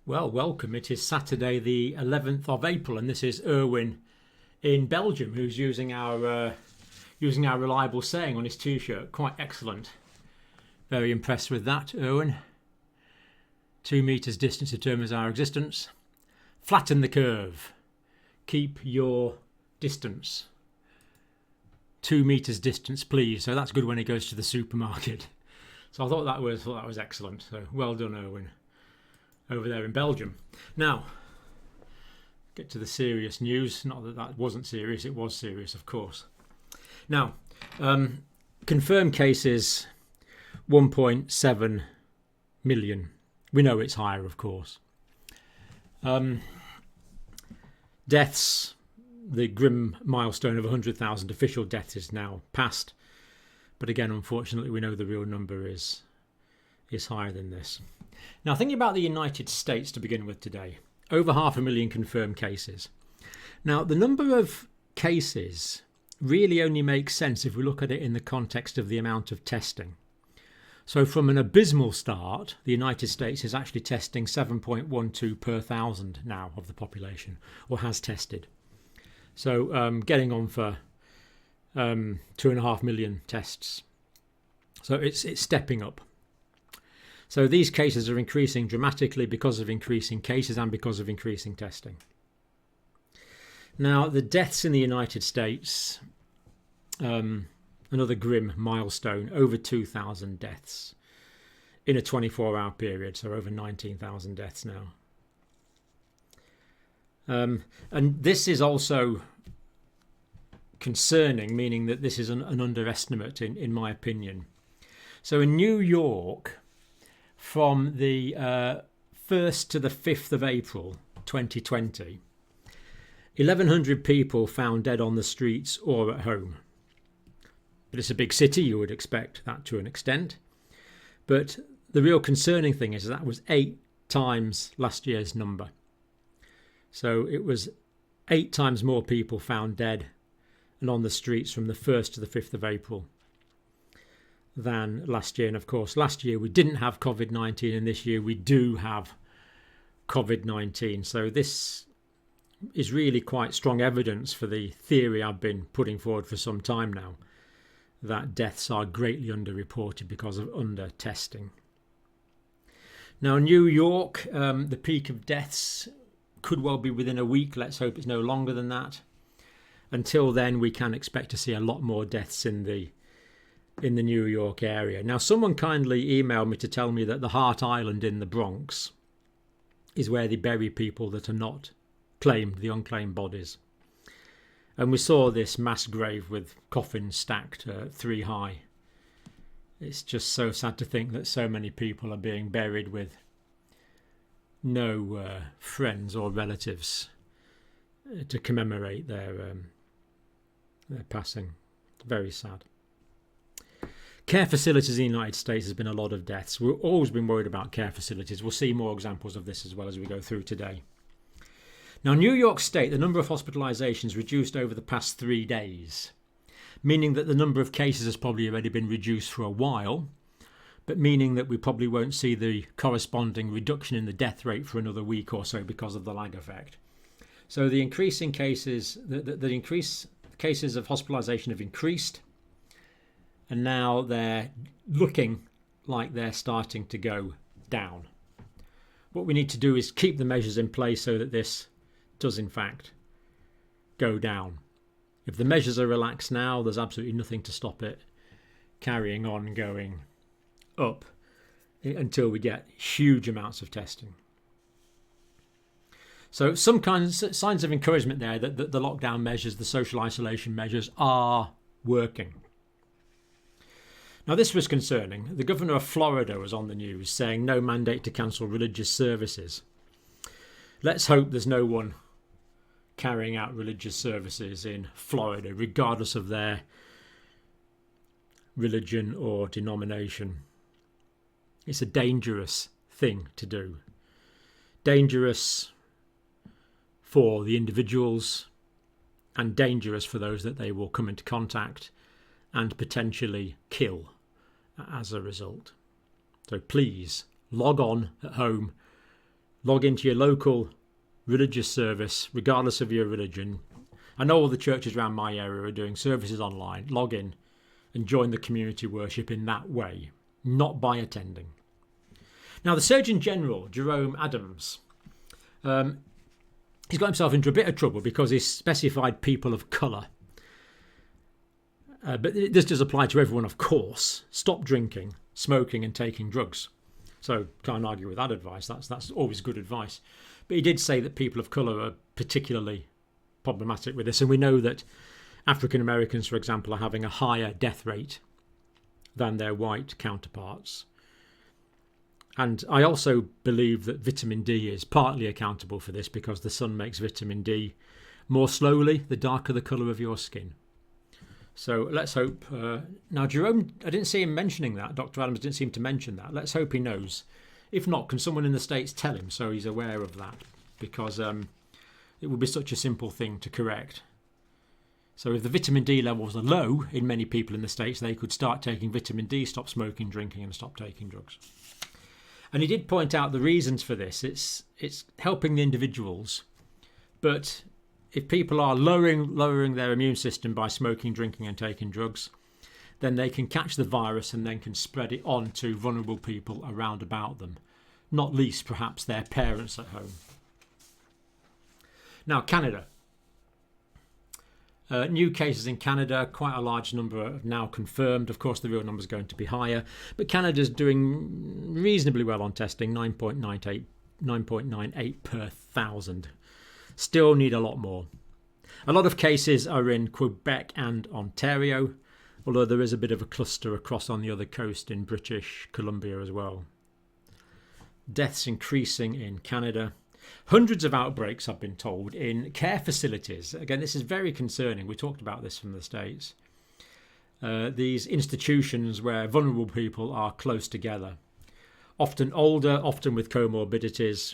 Well, welcome. It is Saturday, the 11th of April, and this is Erwin in Belgium, who's using our reliable saying on his T-shirt. Quite excellent. Very impressed with that, Erwin. 2 meters distance determines our existence. Flatten the curve. Keep your distance. 2 meters distance, please. So that's good when he goes to the supermarket. So I thought that was excellent. So well done, Erwin, over there in Belgium. Now, get to the serious news. Not that that wasn't serious, it was serious, of course. Now, confirmed cases 1.7 million. We know it's higher, of course. Deaths, the grim milestone of 100,000 official deaths is now passed. But again, unfortunately, we know the real number is higher than this. Now, thinking about the United States to begin with today, over 500,000 confirmed cases. Now, the number of cases really only makes sense if we look at it in the context of the amount of testing. So from an abysmal start, the United States is actually testing 7.12 per thousand now of the population, or has tested. So getting on for 2.5 million tests. So it's stepping up. So these cases are increasing dramatically because of increasing cases and because of increasing testing. Now, the deaths in the United States, another grim milestone, over 2,000 deaths in a 24-hour period, so over 19,000 deaths now. And this is also concerning, meaning that this is an underestimate in my opinion. So in New York, from the 1st to the 5th of April 2020, 1,100 people found dead on the streets or at home. But it's a big city, you would expect that to an extent. But the real concerning thing is that was 8 times last year's number. So it was 8 times more people found dead and on the streets from the 1st to the 5th of April than last year. And of course, last year we didn't have COVID-19, and this year we do have COVID-19. So this is really quite strong evidence for the theory I've been putting forward for some time now, that deaths are greatly underreported because of under-testing. Now, New York, the peak of deaths could well be within a week. Let's hope it's no longer than that. Until then, we can expect to see a lot more deaths in the New York area. Now, someone kindly emailed me to tell me that the Hart Island in the Bronx is where they bury people that are not claimed, the unclaimed bodies. And we saw this mass grave with coffins stacked 3 high. It's just so sad to think that so many people are being buried with no friends or relatives to commemorate their passing. Very sad. Care facilities in the United States has been a lot of deaths. We've always been worried about care facilities. We'll see more examples of this as well as we go through today. Now, New York State, the number of hospitalizations reduced over the past 3 days, meaning that the number of cases has probably already been reduced for a while, but meaning that we probably won't see the corresponding reduction in the death rate for another week or so because of the lag effect. So the increasing cases, the increased cases of hospitalization have increased, and now they're looking like they're starting to go down. What we need to do is keep the measures in place so that this does in fact go down. If the measures are relaxed now, there's absolutely nothing to stop it carrying on going up until we get huge amounts of testing. So some signs of encouragement there that the lockdown measures, the social isolation measures are working. Now, this was concerning. The governor of Florida was on the news saying no mandate to cancel religious services. Let's hope there's no one carrying out religious services in Florida, regardless of their religion or denomination. It's a dangerous thing to do. Dangerous for the individuals and dangerous for those that they will come into contact and potentially kill as a result. So please log on at home, Log into your local religious service, regardless of your religion. I know all the churches around my area are doing services online. Log in and join the community worship in that way, not by attending. Now, the Surgeon General, Jerome Adams, he's got himself into a bit of trouble because he's specified people of colour. But this does apply to everyone, of course. Stop drinking, smoking and taking drugs. So can't argue with that advice. That's always good advice. But he did say that people of colour are particularly problematic with this. And we know that African Americans, for example, are having a higher death rate than their white counterparts. And I also believe that vitamin D is partly accountable for this because the sun makes vitamin D more slowly the darker the colour of your skin. So let's hope. Now, Jerome, I didn't see him mentioning that. Dr. Adams didn't seem to mention that. Let's hope he knows. If not, can someone in the States tell him so he's aware of that? Because it would be such a simple thing to correct. So if the vitamin D levels are low in many people in the States, they could start taking vitamin D, stop smoking, drinking, and stop taking drugs. And he did point out the reasons for this. It's helping the individuals, but if people are lowering their immune system by smoking, drinking and taking drugs, then they can catch the virus and then can spread it on to vulnerable people around about them, not least perhaps their parents at home. Now, Canada. New cases in Canada, quite a large number are now confirmed. Of course, the real number is going to be higher, but Canada's doing reasonably well on testing, 9.98 per 1,000. Still need a lot more. A lot of cases are in Quebec and Ontario, although there is a bit of a cluster across on the other coast in British Columbia as well. Deaths increasing in Canada. Hundreds of outbreaks, I've been told, in care facilities. Again, this is very concerning. We talked about this from the States. These institutions where vulnerable people are close together, often older, often with comorbidities,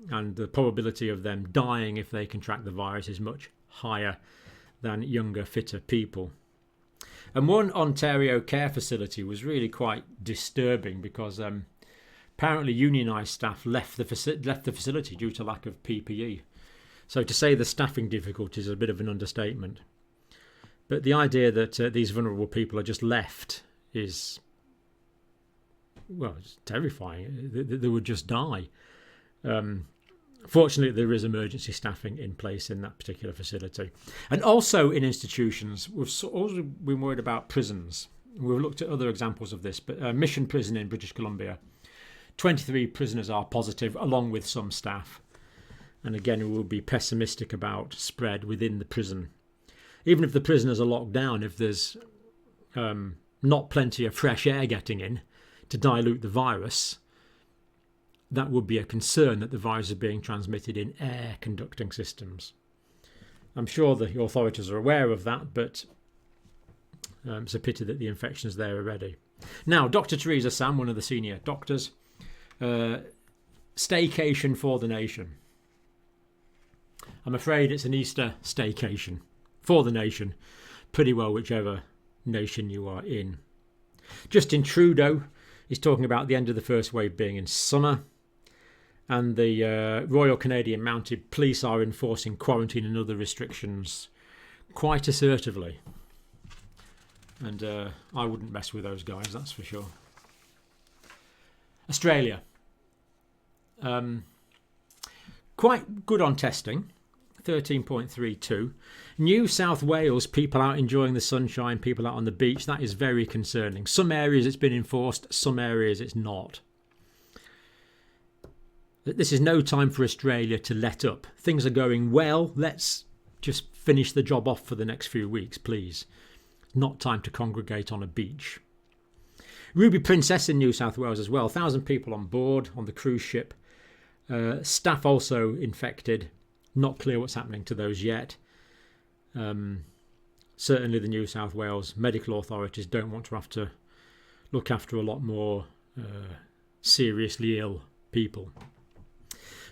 and the probability of them dying if they contract the virus is much higher than younger, fitter people. And one Ontario care facility was really quite disturbing because apparently unionised staff left the facility due to lack of PPE. So to say the staffing difficulties is a bit of an understatement. But the idea that these vulnerable people are just left is, well, it's terrifying. They would just die. Fortunately, there is emergency staffing in place in that particular facility. And also in institutions, we've also been worried about prisons. We've looked at other examples of this, but Mission Prison in British Columbia, 23 prisoners are positive, along with some staff. And again, we will be pessimistic about spread within the prison. Even if the prisoners are locked down, if there's not plenty of fresh air getting in to dilute the virus, that would be a concern that the virus is being transmitted in air conducting systems. I'm sure the authorities are aware of that, but it's a pity that the infection is there already. Now, Dr. Theresa Sam, one of the senior doctors, staycation for the nation. I'm afraid it's an Easter staycation for the nation, pretty well whichever nation you are in. Justin Trudeau is talking about the end of the first wave being in summer, and the Royal Canadian Mounted Police are enforcing quarantine and other restrictions quite assertively. And I wouldn't mess with those guys, that's for sure. Australia. Quite good on testing, 13.32. New South Wales, people out enjoying the sunshine, people out on the beach, that is very concerning. Some areas it's been enforced, some areas it's not. This is no time for Australia to let up. Things are going well. Let's just finish the job off for the next few weeks, please. Not time to congregate on a beach. Ruby Princess in New South Wales as well. 1,000 people on board on the cruise ship. Staff also infected. Not clear what's happening to those yet. Certainly the New South Wales medical authorities don't want to have to look after a lot more seriously ill people.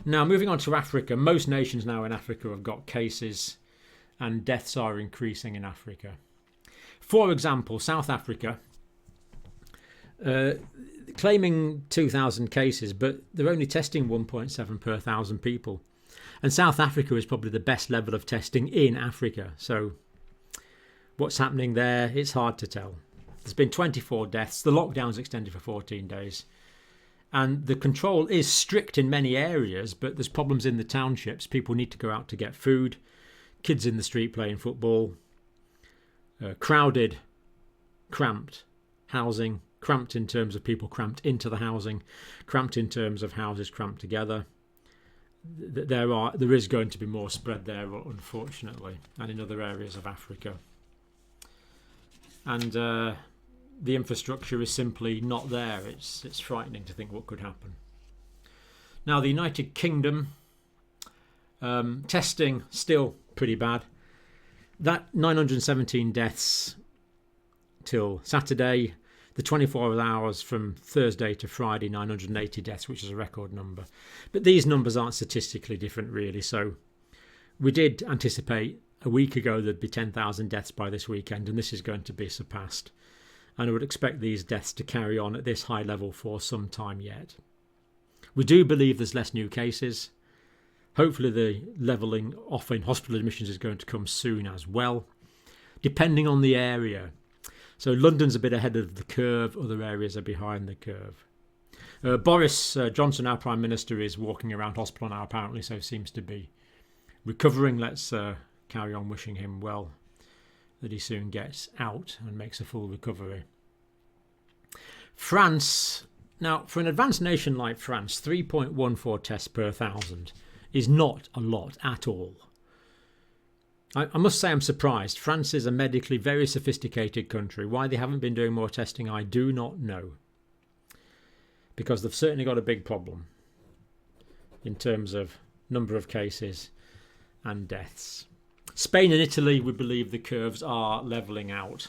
Now, moving on to Africa. Most nations now in Africa have got cases and deaths are increasing in Africa. For example, South Africa, claiming 2,000 cases, but they're only testing 1.7 per 1,000 people. And South Africa is probably the best level of testing in Africa. So what's happening there, it's hard to tell. There's been 24 deaths. The lockdown's extended for 14 days. And the control is strict in many areas, but there's problems in the townships. People need to go out to get food. Kids in the street playing football. Crowded, cramped housing. Cramped in terms of people cramped into the housing. Cramped in terms of houses cramped together. There is going to be more spread there, unfortunately, and in other areas of Africa. And the infrastructure is simply not there. It's frightening to think what could happen. Now, the United Kingdom, testing still pretty bad. That 917 deaths till Saturday. The 24 hours from Thursday to Friday, 980 deaths, which is a record number. But these numbers aren't statistically different, really. So we did anticipate a week ago there'd be 10,000 deaths by this weekend, and this is going to be surpassed. And I would expect these deaths to carry on at this high level for some time yet. We do believe there's less new cases. Hopefully the levelling off in hospital admissions is going to come soon as well, depending on the area. So London's a bit ahead of the curve, other areas are behind the curve. Boris Johnson, our Prime Minister, is walking around hospital now apparently, so seems to be recovering. Let's carry on wishing him well, that he soon gets out and makes a full recovery. France, now for an advanced nation like France, 3.14 tests per 1,000 is not a lot at all. I must say I'm surprised. France is a medically very sophisticated country. Why they haven't been doing more testing, I do not know. Because they've certainly got a big problem in terms of number of cases and deaths. Spain and Italy, we believe the curves are levelling out.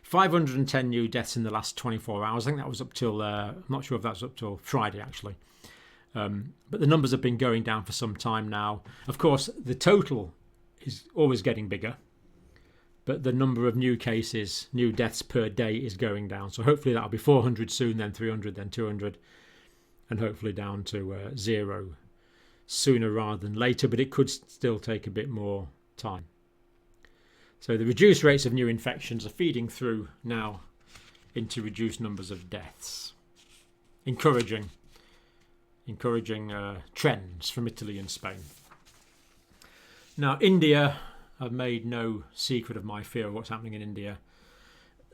510 new deaths in the last 24 hours. I think that was up till, I'm not sure if that's up till Friday actually. But the numbers have been going down for some time now. Of course, the total is always getting bigger, but the number of new cases, new deaths per day is going down. So hopefully that'll be 400 soon, then 300, then 200, and hopefully down to 0 sooner rather than later, but it could still take a bit more time. So the reduced rates of new infections are feeding through now into reduced numbers of deaths. Encouraging trends from Italy and Spain. Now, India, I've made no secret of my fear of what's happening in India.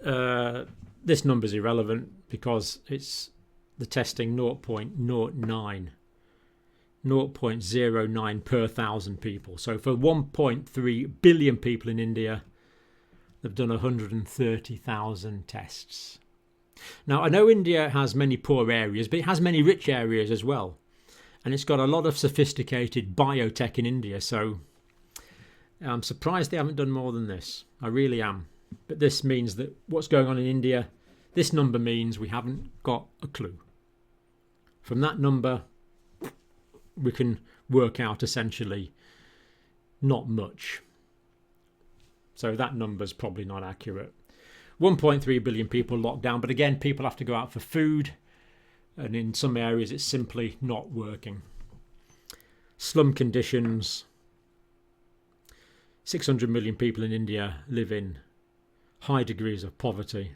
This number's irrelevant because it's the testing 0.09 per 1,000 people. So for 1.3 billion people in India, they've done 130,000 tests. Now, I know India has many poor areas, but it has many rich areas as well. And it's got a lot of sophisticated biotech in India, so I'm surprised they haven't done more than this. I really am. But this means that what's going on in India, this number means we haven't got a clue. From that number, we can work out essentially not much. So that number's probably not accurate. 1.3 billion people locked down, but again, people have to go out for food, and in some areas it's simply not working. Slum conditions. 600 million people in India live in high degrees of poverty.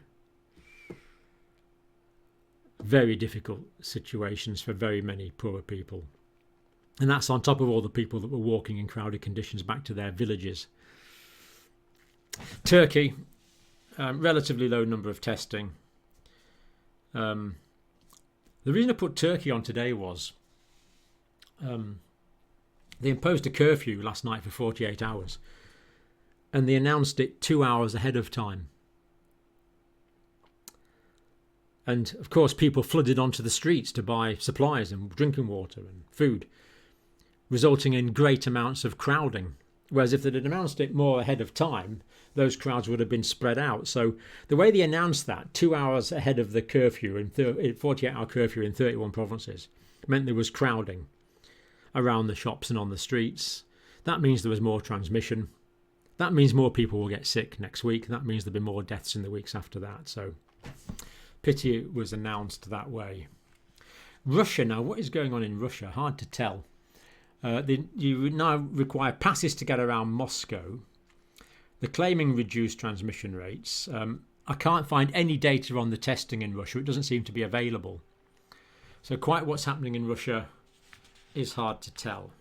Very difficult situations for very many poor people. And that's on top of all the people that were walking in crowded conditions back to their villages. Turkey, relatively low number of testing. The reason I put Turkey on today was they imposed a curfew last night for 48 hours. And they announced it 2 hours ahead of time. And of course people flooded onto the streets to buy supplies and drinking water and food, resulting in great amounts of crowding. Whereas if they'd announced it more ahead of time, those crowds would have been spread out. So the way they announced that 2 hours ahead of the curfew, 48-hour curfew in 31 provinces, meant there was crowding around the shops and on the streets. That means there was more transmission. That means more people will get sick next week. That means there'll be more deaths in the weeks after that. So Pity it was announced that way. Russia now, what is going on in Russia? Hard to tell. You now require passes to get around Moscow. They're claiming reduced transmission rates. I can't find any data on the testing in Russia. It doesn't seem to be available. So quite what's happening in Russia is hard to tell.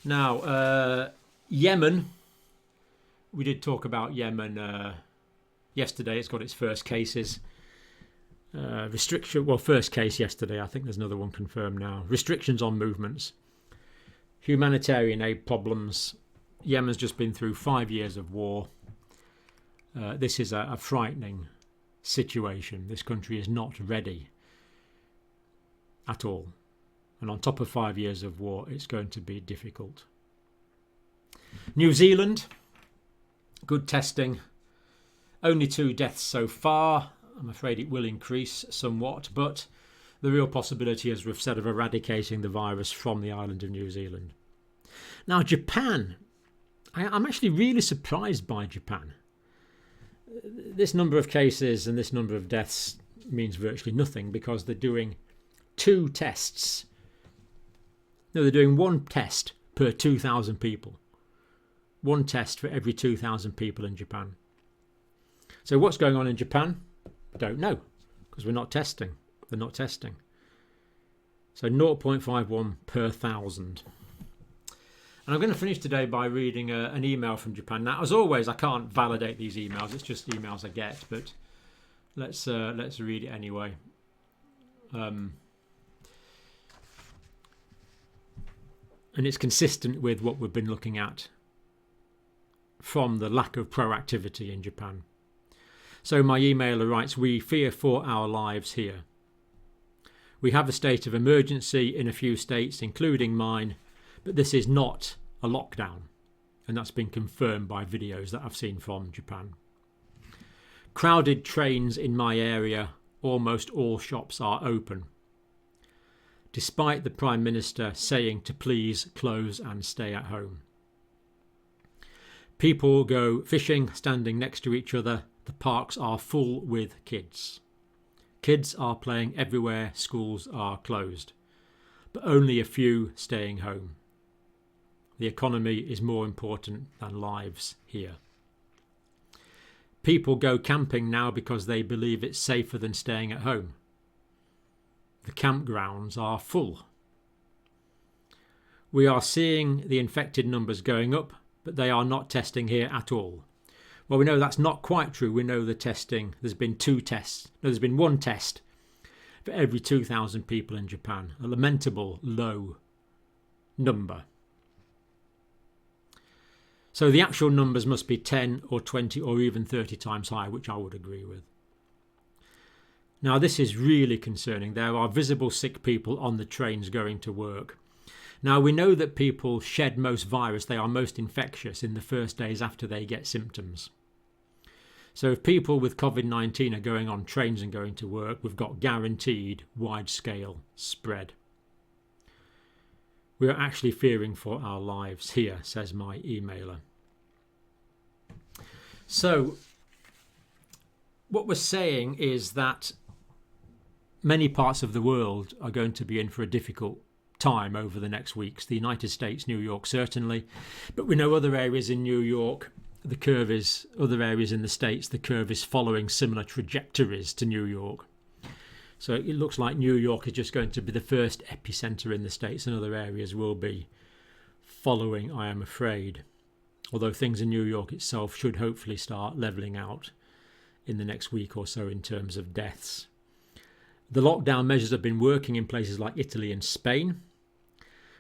Now, Yemen. We did talk about Yemen yesterday. It's got its first cases. First case yesterday. I think there's another one confirmed now. Restrictions on movements. Humanitarian aid problems. Yemen's just been through 5 years of war. This is a frightening situation. This country is not ready at all. And on top of 5 years of war, it's going to be difficult. New Zealand, good testing. Only 2 deaths so far. I'm afraid it will increase somewhat, but the real possibility, as we've said, of eradicating the virus from the island of New Zealand. Now, Japan. I'm actually really surprised by Japan. This number of cases and this number of deaths means virtually nothing because they're doing 2 tests. No, they're doing 1 test per 2,000 people. 1 test for every 2,000 people in Japan. So what's going on in Japan? Don't know, because we're not testing. They're not testing. So 0.51 per 1,000. And I'm going to finish today by reading an email from Japan. Now, as always, I can't validate these emails. It's just emails I get, but let's read it anyway. And it's consistent with what we've been looking at from the lack of proactivity in Japan. So my emailer writes, "We fear for our lives here. We have a state of emergency in a few states, including mine, but this is not a lockdown." And that's been confirmed by videos that I've seen from Japan. "Crowded trains in my area, almost all shops are open. Despite the Prime Minister saying to please close and stay at home. People go fishing, standing next to each other. The parks are full with kids. Kids are playing everywhere, schools are closed, but only a few staying home. The economy is more important than lives here. People go camping now because they believe it's safer than staying at home. The campgrounds are full. We are seeing the infected numbers going up, but they are not testing here at all. Well, we know that's not quite true. We know the testing, there's been 2 tests. No, there's been 1 test for every 2,000 people in Japan. A lamentable low number. So the actual numbers must be 10 or 20 or even 30 times higher, which I would agree with. Now, this is really concerning. There are visible sick people on the trains going to work. Now, we know that people shed most virus. They are most infectious in the first days after they get symptoms. So if people with COVID-19 are going on trains and going to work, we've got guaranteed wide-scale spread. We are actually fearing for our lives here, says my emailer. So what we're saying is that many parts of the world are going to be in for a difficult time over the next weeks. The United States, New York certainly, but we know other areas in New York, the curve is, other areas in the States, the curve is following similar trajectories to New York. So it looks like New York is just going to be the first epicenter in the States, and other areas will be following, I am afraid. Although things in New York itself should hopefully start levelling out in the next week or so in terms of deaths. The lockdown measures have been working in places like Italy and Spain,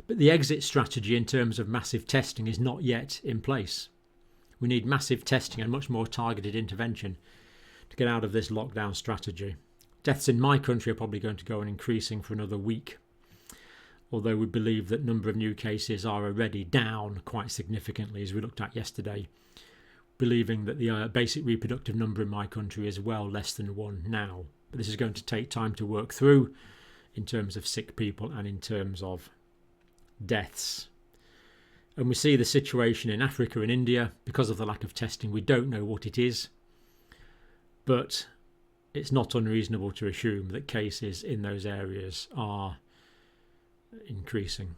but the exit strategy in terms of massive testing is not yet in place. We need massive testing and much more targeted intervention to get out of this lockdown strategy. Deaths in my country are probably going to go on increasing for another week, although we believe that number of new cases are already down quite significantly, as we looked at yesterday, believing that the basic reproductive number in my country is well less than 1 now. But this is going to take time to work through in terms of sick people and in terms of deaths. And we see the situation in Africa and India. Because of the lack of testing, we don't know what it is. But it's not unreasonable to assume that cases in those areas are increasing.